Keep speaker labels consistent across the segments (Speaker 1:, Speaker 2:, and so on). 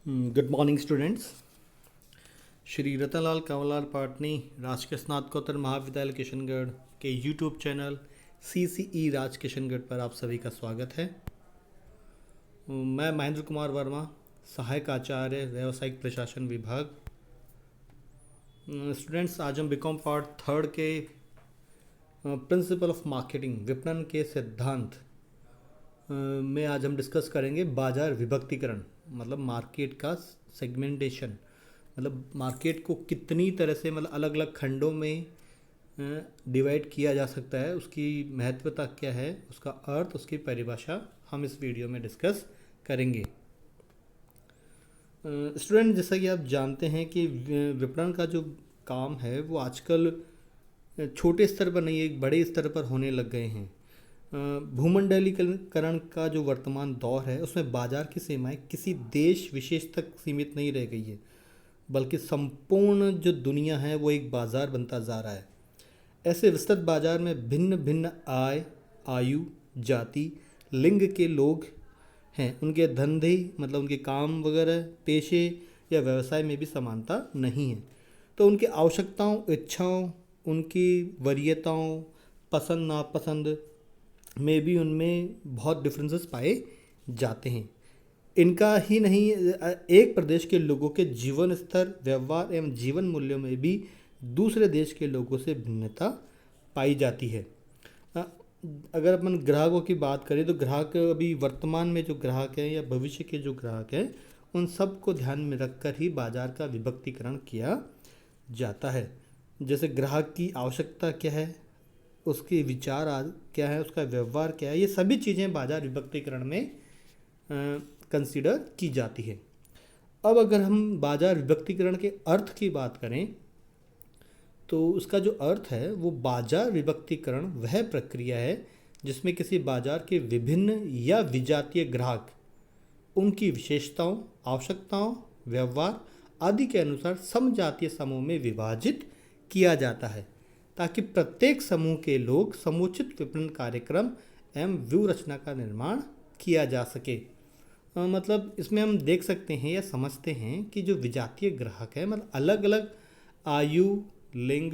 Speaker 1: Good morning students. Shri Ratanlal Kanwarlal Patni राजकीय स्नातकोत्तर महाविद्यालय किशनगढ़ के YouTube channel CCE Raj Kishangarh पर आप सभी का स्वागत है। मैं महेंद्र कुमार वर्मा, सहायक आचार्य व्यावसायिक प्रशासन विभाग। स्टूडेंट्स, आज हम बीकॉम पार्ट थर्ड के प्रिंसिपल ऑफ मार्केटिंग विपणन के सिद्धांत में आज हम डिस्कस करेंगे बाजार विभक्तिकरण, मतलब मार्केट का सेगमेंटेशन, मतलब मार्केट को कितनी तरह से मतलब अलग अलग खंडों में डिवाइड किया जा सकता है, उसकी महत्वता क्या है, उसका अर्थ, उसकी परिभाषा हम इस वीडियो में डिस्कस करेंगे। स्टूडेंट, जैसा कि आप जानते हैं कि विपणन का जो काम है वो आजकल छोटे स्तर पर नहीं, एक बड़े स्तर पर होने लग गए हैं। भूमंडलीकरण का जो वर्तमान दौर है उसमें बाजार की सीमाएं किसी देश विशेष तक सीमित नहीं रह गई है, बल्कि संपूर्ण जो दुनिया है वो एक बाजार बनता जा रहा है। ऐसे विस्तृत बाजार में भिन्न भिन्न आय, आयु, जाति, लिंग के लोग हैं। उनके धंधे मतलब उनके काम वगैरह, पेशे या व्यवसाय में भी समानता नहीं है। तो उनकी आवश्यकताओं, इच्छाओं, उनकी वरीयताओं, पसंद नापसंद में भी उनमें बहुत डिफरेंसेस पाए जाते हैं। इनका ही नहीं, एक प्रदेश के लोगों के जीवन स्तर, व्यवहार एवं जीवन मूल्यों में भी दूसरे देश के लोगों से भिन्नता पाई जाती है। अगर अपन ग्राहकों की बात करें तो ग्राहक अभी वर्तमान में जो ग्राहक हैं या भविष्य के जो ग्राहक हैं उन सब को ध्यान में रखकर ही बाजार का विभक्तिकरण किया जाता है। जैसे ग्राहक की आवश्यकता क्या है, उसके विचार क्या है, उसका व्यवहार क्या है, ये सभी चीज़ें बाजार विभक्तिकरण में कंसीडर की जाती है। अब अगर हम बाजार विभक्तिकरण के अर्थ की बात करें तो उसका जो अर्थ है वो बाजार विभक्तिकरण वह प्रक्रिया है जिसमें किसी बाजार के विभिन्न या विजातीय ग्राहक उनकी विशेषताओं, आवश्यकताओं, व्यवहार आदि के अनुसार समजातीय समूह में विभाजित किया जाता है, ताकि प्रत्येक समूह के लोग समुचित विपणन कार्यक्रम एवं व्यूह रचना का निर्माण किया जा सके। मतलब इसमें हम देख सकते हैं या समझते हैं कि जो विजातीय ग्राहक है मतलब अलग अलग आयु, लिंग,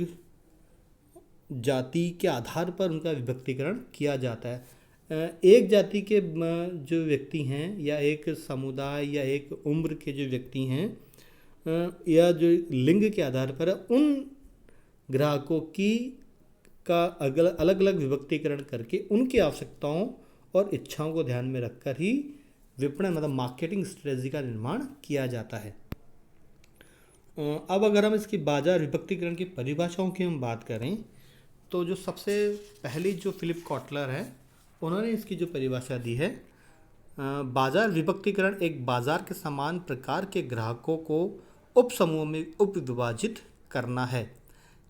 Speaker 1: जाति के आधार पर उनका विभक्तिकरण किया जाता है। एक जाति के जो व्यक्ति हैं या एक समुदाय या एक उम्र के जो व्यक्ति हैं या जो लिंग के आधार पर उन ग्राहकों की का अलग अलग विभक्तिकरण करके उनकी आवश्यकताओं और इच्छाओं को ध्यान में रखकर ही विपणन मतलब मार्केटिंग स्ट्रेटजी का निर्माण किया जाता है। अब अगर हम इसकी बाजार विभक्तिकरण की परिभाषाओं की हम बात करें तो जो सबसे पहली जो फिलिप कॉटलर है उन्होंने इसकी जो परिभाषा दी है, बाजार विभक्तिकरण एक बाजार के समान प्रकार के ग्राहकों को उप समूहों में उप विभाजित करना है,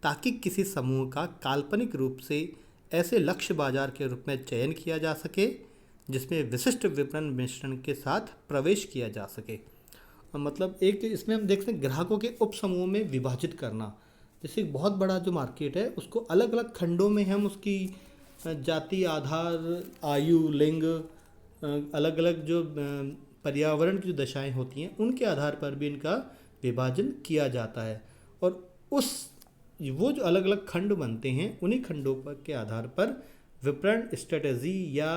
Speaker 1: ताकि किसी समूह का काल्पनिक रूप से ऐसे लक्ष्य बाजार के रूप में चयन किया जा सके जिसमें विशिष्ट विपणन मिश्रण के साथ प्रवेश किया जा सके। मतलब एक इसमें हम देखते हैं ग्राहकों के उप समूह में विभाजित करना, जैसे बहुत बड़ा जो मार्केट है उसको अलग अलग खंडों में हम उसकी जाति, आधार, आयु, लिंग, अलग अलग जो पर्यावरण की जो दशाएं होती हैं उनके आधार पर भी इनका विभाजन किया जाता है। और वो जो अलग अलग खंड बनते हैं उन्हीं खंडों पर के आधार पर विपणन स्ट्रेटजी या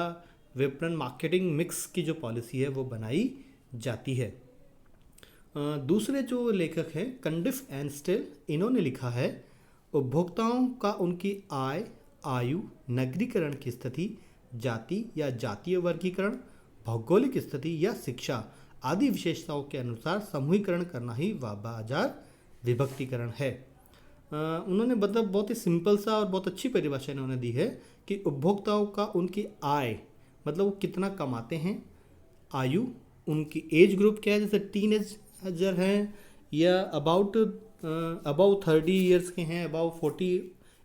Speaker 1: विपणन मार्केटिंग मिक्स की जो पॉलिसी है वो बनाई जाती है। दूसरे जो लेखक हैं कंडिफ एंड स्टिल, इन्होंने लिखा है उपभोक्ताओं का उनकी आय, आयु, नगरीकरण की स्थिति, जाति या जातीय वर्गीकरण, भौगोलिक स्थिति या शिक्षा आदि विशेषताओं के अनुसार समूहीकरण करना ही बाजार विभक्तिकरण है। उन्होंने मतलब बहुत ही सिंपल सा और बहुत अच्छी परिभाषा इन्होंने दी है कि उपभोक्ताओं का उनकी आय मतलब वो कितना कमाते हैं, आयु, उनकी एज ग्रुप क्या है, जैसे टीनेजर हैं या अबाउ 30 ईयर्स के हैं, अबाउ 40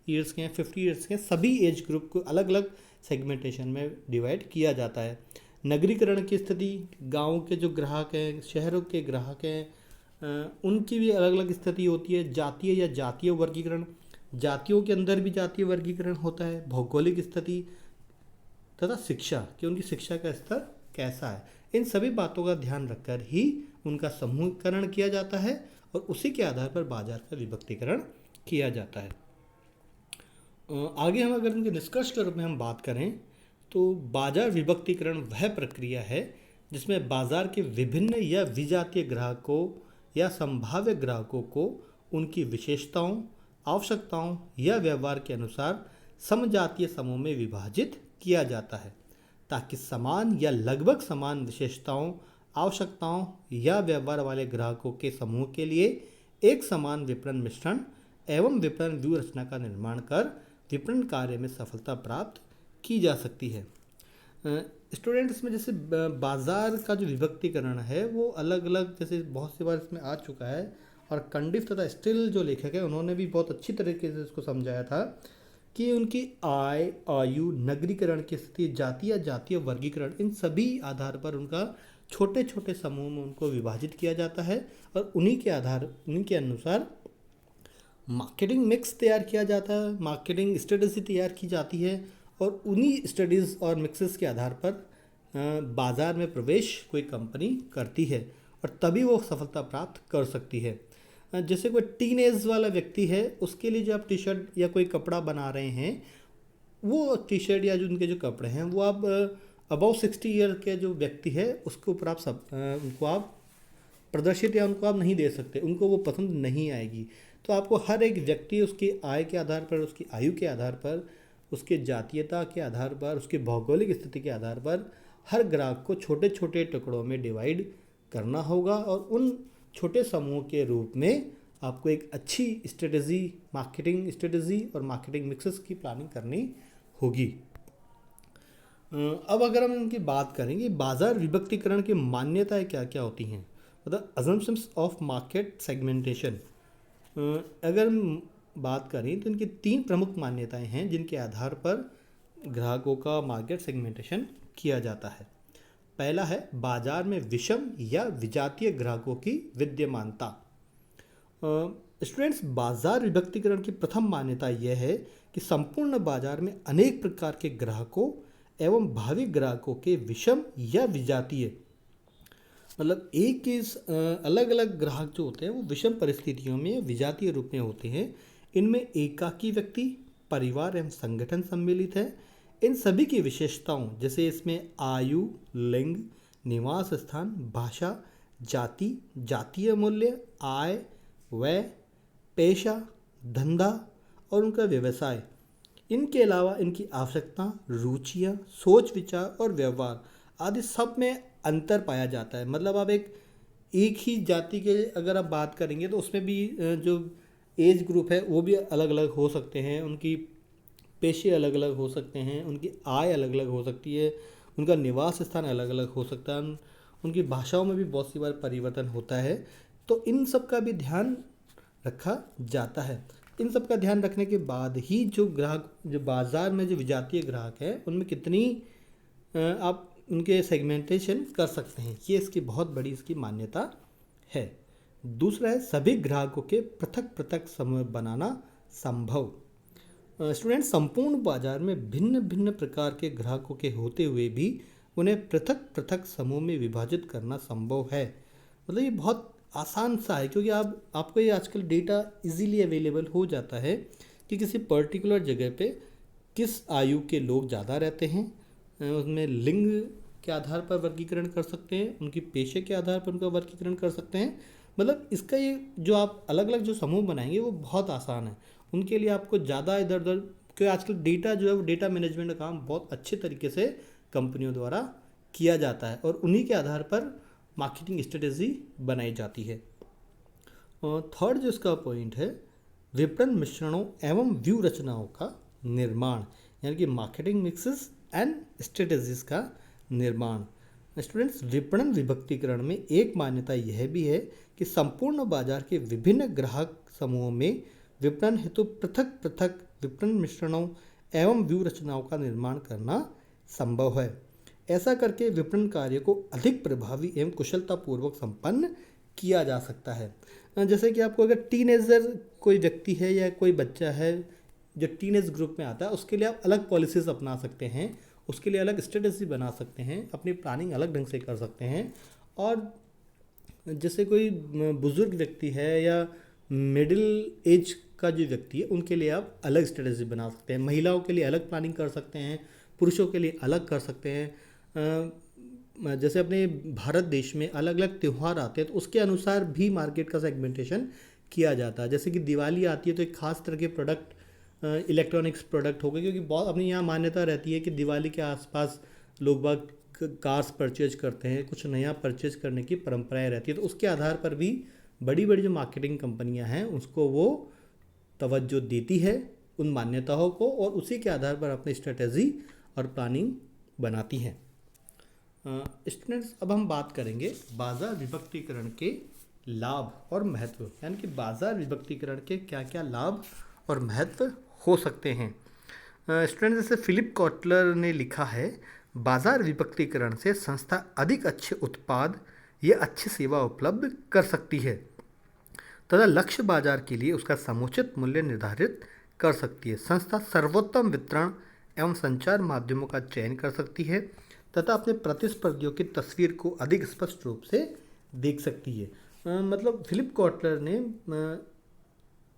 Speaker 1: ईयर्स के हैं, 50 ईयर्स के हैं, सभी एज ग्रुप को अलग अलग सेगमेंटेशन में डिवाइड किया जाता है। नगरीकरण की स्थिति, गाँव के जो ग्राहक हैं, शहरों के ग्राहक हैं, उनकी भी अलग अलग स्थिति होती है। जातीय या जातीय वर्गीकरण, जातियों के अंदर भी जातीय वर्गीकरण होता है। भौगोलिक स्थिति तथा शिक्षा कि उनकी शिक्षा का स्तर कैसा है, इन सभी बातों का ध्यान रखकर ही उनका समूहीकरण किया जाता है और उसी के आधार पर बाजार का विभक्तिकरण किया जाता है। आगे हम अगर इनके निष्कर्ष के रूप में हम बात करें तो बाजार विभक्तिकरण वह प्रक्रिया है जिसमें बाजार के विभिन्न या विजातीय ग्राहकों या संभाव्य ग्राहकों को उनकी विशेषताओं, आवश्यकताओं या व्यवहार के अनुसार समजातीय समूह में विभाजित किया जाता है ताकि समान या लगभग समान विशेषताओं, आवश्यकताओं या व्यवहार वाले ग्राहकों के समूह के लिए एक समान विपणन मिश्रण एवं विपणन व्यूह रचना का निर्माण कर विपणन कार्य में सफलता प्राप्त की जा सकती है। स्टूडेंट्स में जैसे बाजार का जो विभक्तिकरण है वो अलग अलग जैसे बहुत सी बार इसमें आ चुका है और कंडिफ तथा स्टिल जो लेखक है उन्होंने भी बहुत अच्छी तरीके से इसको समझाया था कि उनकी आय, आयु, नगरीकरण की स्थिति, जाति या जातीय वर्गीकरण, इन सभी आधार पर उनका छोटे छोटे समूह में उनको विभाजित किया जाता है और उन्हीं के अनुसार मार्केटिंग मिक्स तैयार किया जाता है, मार्केटिंग स्ट्रेटजी तैयार की जाती है और उन्हीं स्टडीज़ और मिक्सेस के आधार पर बाज़ार में प्रवेश कोई कंपनी करती है और तभी वो सफलता प्राप्त कर सकती है। जैसे कोई टीनेज वाला व्यक्ति है, उसके लिए जो आप टी शर्ट या कोई कपड़ा बना रहे हैं, वो टी शर्ट या जो उनके जो कपड़े हैं वो आप अबाउ 60 ईयर के जो व्यक्ति है उसके ऊपर आप उनको आप प्रदर्शित या उनको आप नहीं दे सकते, उनको वो पसंद नहीं आएगी। तो आपको हर एक व्यक्ति उसकी आय के आधार पर, उसकी आयु के आधार पर, उसके जातीयता के आधार पर, उसकी भौगोलिक स्थिति के आधार पर हर ग्राहक को छोटे छोटे टुकड़ों में डिवाइड करना होगा और उन छोटे समूह के रूप में आपको एक अच्छी स्ट्रेटजी, मार्केटिंग स्ट्रेटजी और मार्केटिंग मिक्सेस की प्लानिंग करनी होगी। अब अगर हम इनकी बात करेंगे बाजार विभक्तिकरण की मान्यताएं क्या क्या होती हैं, मतलब अजम्पशंस ऑफ मार्केट सेगमेंटेशन। अगर हम बात करें तो इनकी 3 प्रमुख मान्यताएं हैं जिनके आधार पर ग्राहकों का मार्केट सेगमेंटेशन किया जाता है। पहला है बाजार में विषम या विजातीय ग्राहकों की विद्यमानता। स्टूडेंट्स, बाजार विभक्तिकरण की प्रथम मान्यता यह है कि संपूर्ण बाजार में अनेक प्रकार के ग्राहकों एवं भावी ग्राहकों के विषम या विजातीय, मतलब एक ही अलग अलग ग्राहक जो होते हैं वो विषम परिस्थितियों में या विजातीय रूप में होते हैं। इनमें एकाकी व्यक्ति, परिवार एवं संगठन सम्मिलित है। इन सभी की विशेषताओं जैसे इसमें आयु, लिंग, निवास स्थान, भाषा, जाति, जातीय मूल्य, आय, व्यय, पेशा, धंधा और उनका व्यवसाय, इनके अलावा इनकी आवश्यकता, रुचियाँ, सोच विचार और व्यवहार आदि सब में अंतर पाया जाता है। मतलब आप एक ही जाति के अगर आप बात करेंगे तो उसमें भी जो एज ग्रुप है वो भी अलग अलग हो सकते हैं, उनकी पेशे अलग अलग हो सकते हैं, उनकी आय अलग अलग हो सकती है, उनका निवास स्थान अलग अलग हो सकता है, उनकी भाषाओं में भी बहुत सी बार परिवर्तन होता है। तो इन सब का भी ध्यान रखा जाता है। इन सब का ध्यान रखने के बाद ही जो ग्राहक, जो बाज़ार में जो विजातीय ग्राहक है उनमें कितनी आप उनके सेगमेंटेशन कर सकते हैं, ये इसकी बहुत बड़ी इसकी मान्यता है। दूसरा है सभी ग्राहकों के पृथक पृथक समूह बनाना संभव। स्टूडेंट, संपूर्ण बाजार में भिन्न भिन्न प्रकार के ग्राहकों के होते हुए भी उन्हें पृथक पृथक समूह में विभाजित करना संभव है। मतलब ये बहुत आसान सा है क्योंकि आपको ये आजकल डेटा इजीली अवेलेबल हो जाता है कि किसी पर्टिकुलर जगह पे किस आयु के लोग ज़्यादा रहते हैं, उसमें लिंग के आधार पर वर्गीकरण कर सकते हैं, उनकी पेशे के आधार पर उनका वर्गीकरण कर सकते हैं। मतलब इसका ये जो आप अलग अलग जो समूह बनाएंगे वो बहुत आसान है। उनके लिए आपको ज़्यादा इधर उधर, क्योंकि आजकल डेटा जो है वो डेटा मैनेजमेंट का काम बहुत अच्छे तरीके से कंपनियों द्वारा किया जाता है और उन्हीं के आधार पर मार्केटिंग स्ट्रेटेजी बनाई जाती है। और थर्ड जो इसका पॉइंट है विपणन मिश्रणों एवं व्यू रचनाओं का निर्माण, यानी कि मार्केटिंग मिक्सेस एंड स्ट्रेटेजीज का निर्माण। स्टूडेंट्स, विपणन विभक्तिकरण में एक मान्यता यह भी है कि संपूर्ण बाजार के विभिन्न ग्राहक समूहों में विपणन हेतु पृथक पृथक विपणन मिश्रणों एवं व्यू रचनाओं का निर्माण करना संभव है। ऐसा करके विपणन कार्य को अधिक प्रभावी एवं कुशलतापूर्वक संपन्न किया जा सकता है। जैसे कि आपको अगर टीनेजर कोई व्यक्ति है या कोई बच्चा है जो टीनेज ग्रुप में आता है, उसके लिए आप अलग पॉलिसीज़ अपना सकते हैं, उसके लिए अलग स्ट्रेटजी बना सकते हैं, अपनी प्लानिंग अलग ढंग से कर सकते हैं और जैसे कोई बुज़ुर्ग व्यक्ति है या मिडिल एज का जो व्यक्ति है, उनके लिए आप अलग स्ट्रेटजी बना सकते हैं। महिलाओं के लिए अलग प्लानिंग कर सकते हैं, पुरुषों के लिए अलग कर सकते हैं। जैसे अपने भारत देश में अलग अलग त्यौहार आते हैं, तो उसके अनुसार भी मार्केट का सेगमेंटेशन किया जाता है। जैसे कि दिवाली आती है तो एक खास तरह के प्रोडक्ट, इलेक्ट्रॉनिक्स प्रोडक्ट हो गए, क्योंकि बहुत अपने यहाँ मान्यता रहती है कि दिवाली के आसपास लोग बाग कार्स परचेज करते हैं, कुछ नया परचेज करने की परंपराएं रहती है। तो उसके आधार पर भी बड़ी बड़ी जो मार्केटिंग कंपनियां हैं उसको वो तवज्जो देती है उन मान्यताओं को, और उसी के आधार पर अपनी स्ट्रेटजी और प्लानिंग बनाती हैं। स्टूडेंट्स, अब हम बात करेंगे बाजार विभक्तीकरण के लाभ और महत्व, यानी कि बाजार विभक्तीकरण के क्या क्या लाभ और महत्व हो सकते हैं। स्टूडेंट्स, जैसे फिलिप कॉटलर ने लिखा है, बाजार विभक्तीकरण से संस्था अधिक अच्छे उत्पाद या अच्छी सेवा उपलब्ध कर सकती है तथा लक्ष्य बाजार के लिए उसका समुचित मूल्य निर्धारित कर सकती है। संस्था सर्वोत्तम वितरण एवं संचार माध्यमों का चयन कर सकती है तथा अपने प्रतिस्पर्धियों की तस्वीर को अधिक स्पष्ट रूप से देख सकती है। मतलब फिलिप कॉटलर ने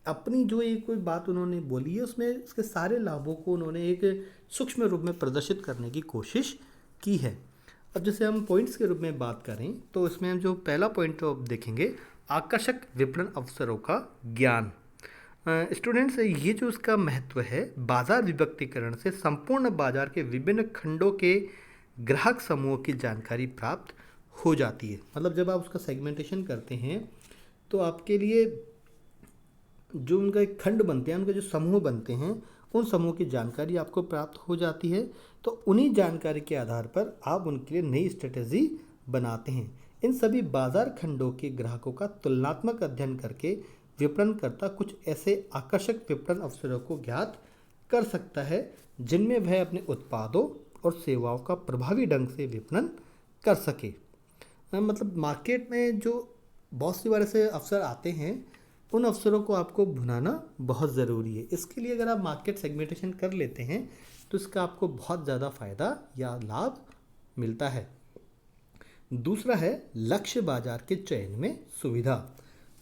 Speaker 1: अपनी जो एक कोई बात उन्होंने बोली है, उसमें इसके सारे लाभों को उन्होंने एक सूक्ष्म रूप में प्रदर्शित करने की कोशिश की है। अब जैसे हम पॉइंट्स के रूप में बात करें तो इसमें हम जो पहला पॉइंट तो अब देखेंगे, आकर्षक विपणन अवसरों का ज्ञान। स्टूडेंट्स, ये जो इसका महत्व है, बाजार विभक्तीकरण से संपूर्ण बाजार के विभिन्न खंडों के ग्राहक समूह की जानकारी प्राप्त हो जाती है। मतलब जब आप उसका सेगमेंटेशन करते हैं तो आपके लिए जो उनका एक खंड बनते हैं, उनके जो समूह बनते हैं, उन समूह की जानकारी आपको प्राप्त हो जाती है। तो उन्हीं जानकारी के आधार पर आप उनके लिए नई स्ट्रेटजी बनाते हैं। इन सभी बाजार खंडों के ग्राहकों का तुलनात्मक अध्ययन करके विपणनकर्ता कुछ ऐसे आकर्षक विपणन अवसरों को ज्ञात कर सकता है जिनमें वह अपने उत्पादों और सेवाओं का प्रभावी ढंग से विपणन कर सके। मतलब मार्केट में जो बहुत सी बार ऐसे अवसर आते हैं, उन अवसरों को आपको भुनाना बहुत ज़रूरी है। इसके लिए अगर आप मार्केट सेगमेंटेशन कर लेते हैं तो इसका आपको बहुत ज़्यादा फ़ायदा या लाभ मिलता है। दूसरा है लक्ष्य बाजार के चयन में सुविधा।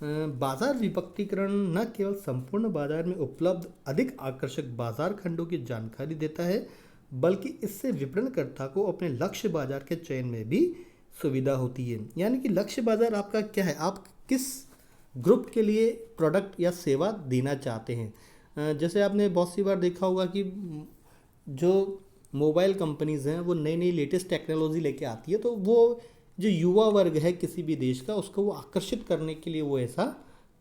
Speaker 1: बाजार विभक्तीकरण न केवल संपूर्ण बाजार में उपलब्ध अधिक आकर्षक बाजार खंडों की जानकारी देता है, बल्कि इससे विपणनकर्ता को अपने लक्ष्य बाजार के चयन में भी सुविधा होती है। यानी कि लक्ष्य बाजार आपका क्या है, आप किस ग्रुप के लिए प्रोडक्ट या सेवा देना चाहते हैं। जैसे आपने बहुत सी बार देखा होगा कि जो मोबाइल कंपनीज़ हैं वो नई नई लेटेस्ट टेक्नोलॉजी लेके आती है, तो वो जो युवा वर्ग है किसी भी देश का, उसको वो आकर्षित करने के लिए वो ऐसा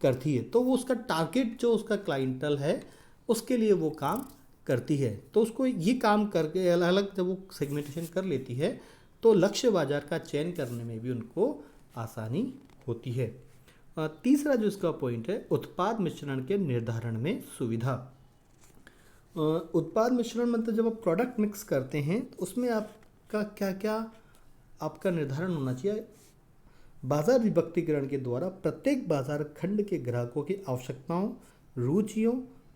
Speaker 1: करती है। तो वो उसका टारगेट जो उसका क्लाइंटल है उसके लिए वो काम करती है। तो उसको ये काम करके अलग अलग जब वो सेगमेंटेशन कर लेती है तो लक्ष्य बाजार का चयन करने में भी उनको आसानी होती है। तीसरा जो इसका पॉइंट है, उत्पाद मिश्रण के निर्धारण में सुविधा। उत्पाद मिश्रण मतलब जब आप प्रोडक्ट मिक्स करते हैं तो उसमें आपका क्या क्या आपका निर्धारण होना चाहिए। बाजार विभक्तीकरण के द्वारा प्रत्येक बाजार खंड के ग्राहकों की आवश्यकताओं, रुचियों,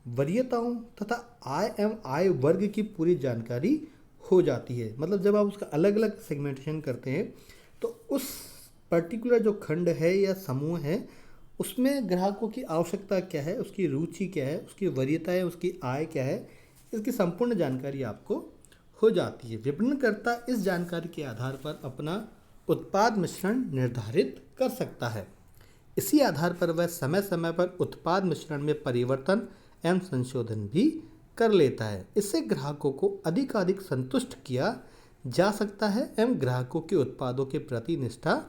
Speaker 1: वरीयताओं तथा आय एवं आय वर्ग की पूरी जानकारी हो जाती है। मतलब जब आप उसका अलग अलग सेगमेंटेशन करते हैं तो उस पर्टिकुलर जो खंड है या समूह है उसमें ग्राहकों की आवश्यकता क्या है, उसकी रुचि क्या है, उसकी वरीयता है, उसकी आय क्या है, इसकी संपूर्ण जानकारी आपको हो जाती है। विपणनकर्ता इस जानकारी के आधार पर अपना उत्पाद मिश्रण निर्धारित कर सकता है। इसी आधार पर वह समय समय पर उत्पाद मिश्रण में परिवर्तन एवं संशोधन भी कर लेता है। इससे ग्राहकों को अधिकाधिक संतुष्ट किया जा सकता है एवं ग्राहकों के उत्पादों के प्रति निष्ठा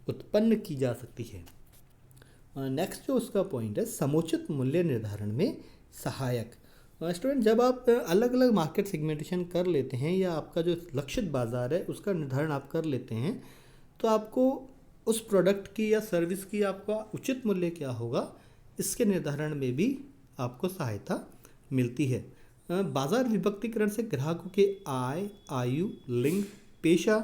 Speaker 1: उत्पन्न की जा सकती है। नेक्स्ट जो उसका पॉइंट है, समुचित मूल्य निर्धारण में सहायक। स्टूडेंट, जब आप अलग अलग मार्केट सेगमेंटेशन कर लेते हैं या आपका जो लक्षित बाज़ार है उसका निर्धारण आप कर लेते हैं, तो आपको उस प्रोडक्ट की या सर्विस की आपका उचित मूल्य क्या होगा, इसके निर्धारण में भी आपको सहायता मिलती है। बाजार विभक्तीकरण से ग्राहकों के आय, आयु, लिंग, पेशा,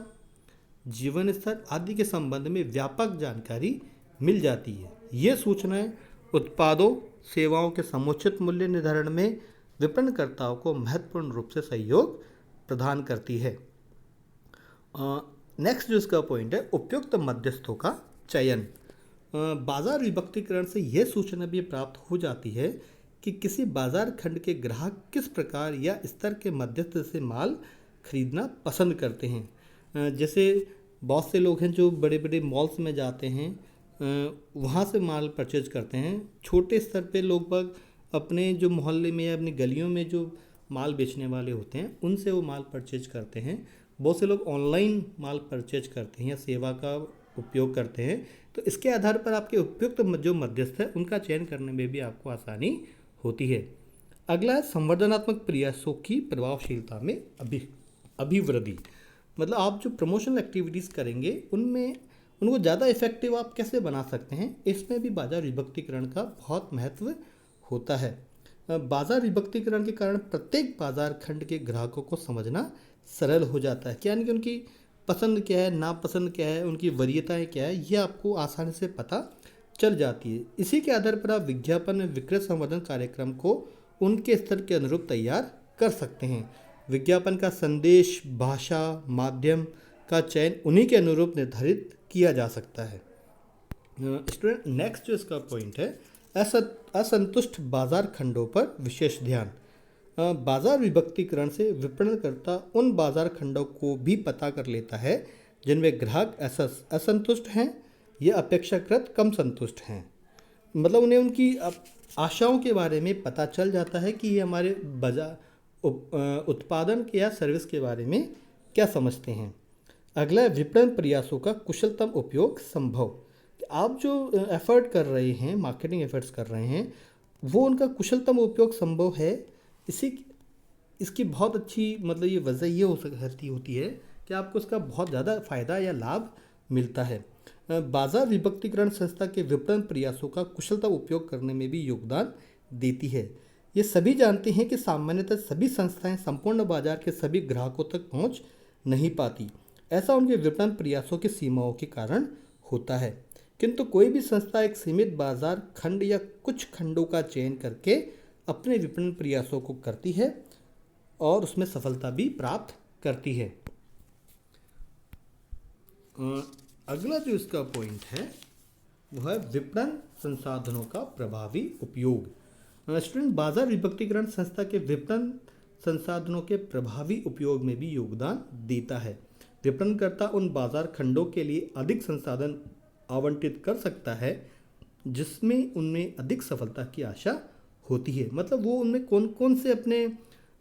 Speaker 1: जीवन स्तर आदि के संबंध में व्यापक जानकारी मिल जाती है। ये सूचनाएं उत्पादों, सेवाओं के समुचित मूल्य निर्धारण में विपणनकर्ताओं को महत्वपूर्ण रूप से सहयोग प्रदान करती है। नेक्स्ट जो इसका पॉइंट है, उपयुक्त मध्यस्थों का चयन। बाजार विभक्तीकरण से यह सूचना भी प्राप्त हो जाती है कि किसी बाजार खंड के ग्राहक किस प्रकार या स्तर के मध्यस्थ से माल खरीदना पसंद करते हैं। जैसे बहुत से लोग हैं जो बड़े बड़े मॉल्स में जाते हैं, वहाँ से माल परचेज करते हैं। छोटे स्तर पे लोग बाग अपने जो मोहल्ले में या अपनी गलियों में जो माल बेचने वाले होते हैं उनसे वो माल परचेज करते हैं। बहुत से लोग ऑनलाइन माल परचेज करते हैं या सेवा का उपयोग करते हैं। तो इसके आधार पर आपके उपयुक्त जो मध्यस्थ है उनका चयन करने में भी आपको आसानी होती है। अगला है संवर्धनात्मक प्रयासों की प्रभावशीलता में अभिवृद्धि। मतलब आप जो प्रमोशनल एक्टिविटीज़ करेंगे उनमें उनको ज़्यादा इफेक्टिव आप कैसे बना सकते हैं, इसमें भी बाजार विभक्तीकरण का बहुत महत्व होता है। बाजार विभक्तीकरण के कारण प्रत्येक बाजार खंड के ग्राहकों को समझना सरल हो जाता है, यानी कि उनकी पसंद क्या है, नापसंद क्या है, उनकी वरीयताएं क्या है, ये आपको आसानी से पता चल जाती है। इसी के आधार पर आप विज्ञापन और विक्रय संवर्धन कार्यक्रम को उनके स्तर के अनुरूप तैयार कर सकते हैं। विज्ञापन का संदेश, भाषा, माध्यम का चयन उन्हीं के अनुरूप निर्धारित किया जा सकता है। स्टूडेंट, नेक्स्ट जो इसका पॉइंट है, असंतुष्ट बाजार खंडों पर विशेष ध्यान। बाजार विभक्तीकरण से विपणनकर्ता उन बाजार खंडों को भी पता कर लेता है जिनमें ग्राहक असंतुष्ट हैं या अपेक्षाकृत कम संतुष्ट हैं। मतलब उन्हें उनकी आशाओं के बारे में पता चल जाता है कि ये हमारे बाजार उत्पादन के या सर्विस के बारे में क्या समझते हैं। अगला है विपणन प्रयासों का कुशलतम उपयोग संभव। आप जो एफर्ट कर रहे हैं, मार्केटिंग एफर्ट्स कर रहे हैं, वो उनका कुशलतम उपयोग संभव है। इसकी बहुत अच्छी मतलब ये वजह ये हो सकती होती है कि आपको इसका बहुत ज़्यादा फायदा या लाभ मिलता है। बाजार विभक्तीकरण संस्था के विपणन प्रयासों का कुशलता उपयोग करने में भी योगदान देती है। ये सभी जानते हैं कि सामान्यतः सभी संस्थाएं संपूर्ण बाजार के सभी ग्राहकों तक पहुंच नहीं पाती। ऐसा उनके विपणन प्रयासों की सीमाओं के कारण होता है। किंतु कोई भी संस्था एक सीमित बाजार खंड या कुछ खंडों का चयन करके अपने विपणन प्रयासों को करती है और उसमें सफलता भी प्राप्त करती है। अगला जो इसका पॉइंट है वो है विपणन संसाधनों का प्रभावी उपयोग। स्टूडेंट, बाजार विभक्तीकरण संस्था के विपणन संसाधनों के प्रभावी उपयोग में भी योगदान देता है। विपणनकर्ता उन बाजार खंडों के लिए अधिक संसाधन आवंटित कर सकता है जिसमें उनमें अधिक सफलता की आशा होती है। मतलब वो उनमें कौन कौन से अपने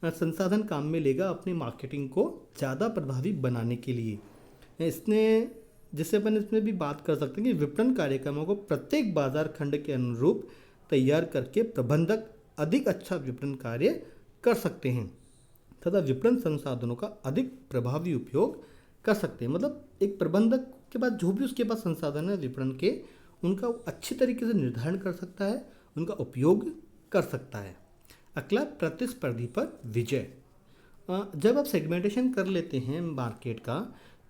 Speaker 1: संसाधन काम में लेगा अपनी मार्केटिंग को ज़्यादा प्रभावी बनाने के लिए। जिससे अपन इसमें भी बात कर सकते हैं कि विपणन कार्यक्रमों को प्रत्येक बाजार खंड के अनुरूप तैयार करके प्रबंधक अधिक अच्छा विपणन कार्य कर सकते हैं तथा विपणन संसाधनों का अधिक प्रभावी उपयोग कर सकते हैं। मतलब एक प्रबंधक के पास जो भी उसके पास संसाधन है विपणन के, उनका अच्छी तरीके से निर्धारण कर सकता है, उनका उपयोग कर सकता है। अगला प्रतिस्पर्धी पर विजय। जब आप सेगमेंटेशन कर लेते हैं मार्केट का,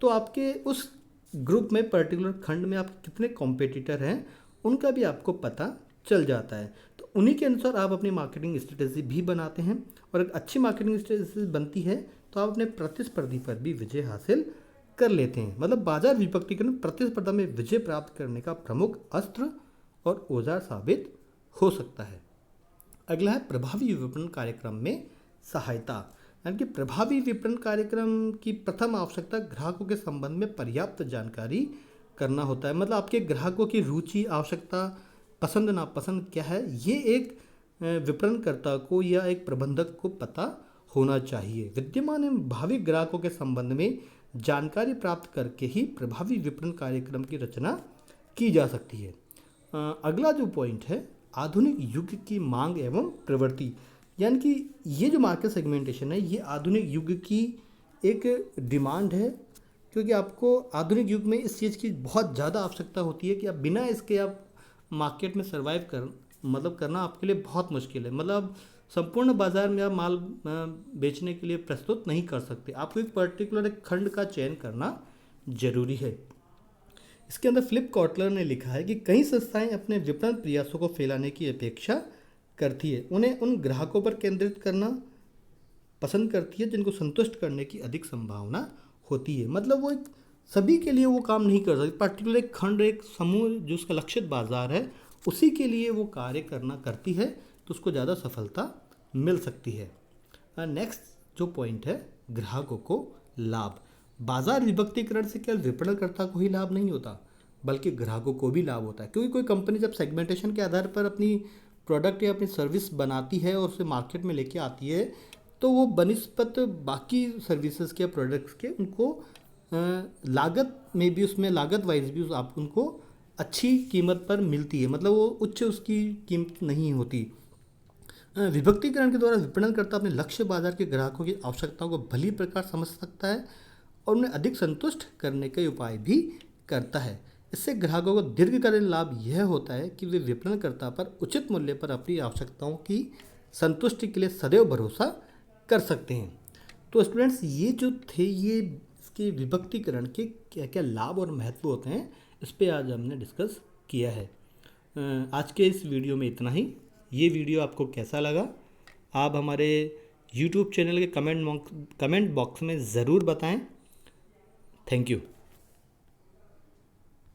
Speaker 1: तो आपके उस ग्रुप में पर्टिकुलर खंड में आप कितने कॉम्पिटिटर हैं उनका भी आपको पता चल जाता है। तो उन्हीं के अनुसार आप अपनी मार्केटिंग स्ट्रेटेजी भी बनाते हैं और एक अच्छी मार्केटिंग स्ट्रेटेजी बनती है तो आप अपने प्रतिस्पर्धी पर भी विजय हासिल कर लेते हैं। मतलब बाजार विभक्तीकरण प्रतिस्पर्धा में विजय प्राप्त करने का प्रमुख अस्त्र और औजार साबित हो सकता है। अगला है प्रभावी विपणन कार्यक्रम में सहायता। यानी कि प्रभावी विपणन कार्यक्रम की प्रथम आवश्यकता ग्राहकों के संबंध में पर्याप्त जानकारी करना होता है। मतलब आपके ग्राहकों की रुचि, आवश्यकता, पसंद नापसंद क्या है, ये एक विपणनकर्ता को या एक प्रबंधक को पता होना चाहिए। विद्यमान एवं भावी ग्राहकों के संबंध में जानकारी प्राप्त करके ही प्रभावी विपणन कार्यक्रम की रचना की जा सकती है। अगला जो पॉइंट है, आधुनिक युग की मांग एवं प्रवृत्ति। यानी कि ये जो मार्केट सेगमेंटेशन है ये आधुनिक युग की एक डिमांड है, क्योंकि आपको आधुनिक युग में इस चीज़ की बहुत ज़्यादा आवश्यकता होती है कि आप बिना इसके आप मार्केट में सर्वाइव करना आपके लिए बहुत मुश्किल है। मतलब संपूर्ण बाजार में आप माल बेचने के लिए प्रस्तुत नहीं कर सकते। आपको एक पर्टिकुलर एक खंड का चयन करना जरूरी है। इसके अंदर फिलिप कॉटलर ने लिखा है कि कई संस्थाएं अपने विपणन प्रयासों को फैलाने की अपेक्षा करती है, उन्हें उन ग्राहकों पर केंद्रित करना पसंद करती है जिनको संतुष्ट करने की अधिक संभावना होती है। मतलब वो एक सभी के लिए वो काम नहीं कर सकती। पर्टिकुलर एक खंड, एक समूह जो उसका लक्षित बाजार है, उसी के लिए वो कार्य करती है, तो उसको ज़्यादा सफलता मिल सकती है। नेक्स्ट जो पॉइंट है, ग्राहकों को लाभ। बाजार विभक्तिकरण से केवल विपणनकर्ता को ही लाभ नहीं होता, बल्कि ग्राहकों को भी लाभ होता है। क्योंकि कोई कंपनी जब सेगमेंटेशन के आधार पर अपनी प्रोडक्ट या अपनी सर्विस बनाती है और उसे मार्केट में लेके आती है, तो वो बनिस्पत बाकी सर्विसेज के प्रोडक्ट्स के उनको लागत में भी, उसमें लागत वाइज भी आप उनको अच्छी कीमत पर मिलती है, मतलब वो उच्च उसकी कीमत नहीं होती। विभक्तिकरण के द्वारा विपणनकर्ता अपने लक्ष्य बाजार के ग्राहकों की आवश्यकताओं को भली प्रकार समझ सकता है और उन्हें अधिक संतुष्ट करने के उपाय भी करता है। इससे ग्राहकों को दीर्घकालीन लाभ यह होता है कि वे विपणनकर्ता पर उचित मूल्य पर अपनी आवश्यकताओं की संतुष्टि के लिए सदैव भरोसा कर सकते हैं। तो स्टूडेंट्स, ये जो थे, ये इसके विभक्तिकरण के क्या क्या लाभ और महत्व होते हैं, इस पे आज हमने डिस्कस किया है। आज के इस वीडियो में इतना ही। ये वीडियो आपको कैसा लगा, आप हमारे YouTube चैनल के कमेंट बॉक्स में ज़रूर बताएं। Thank you.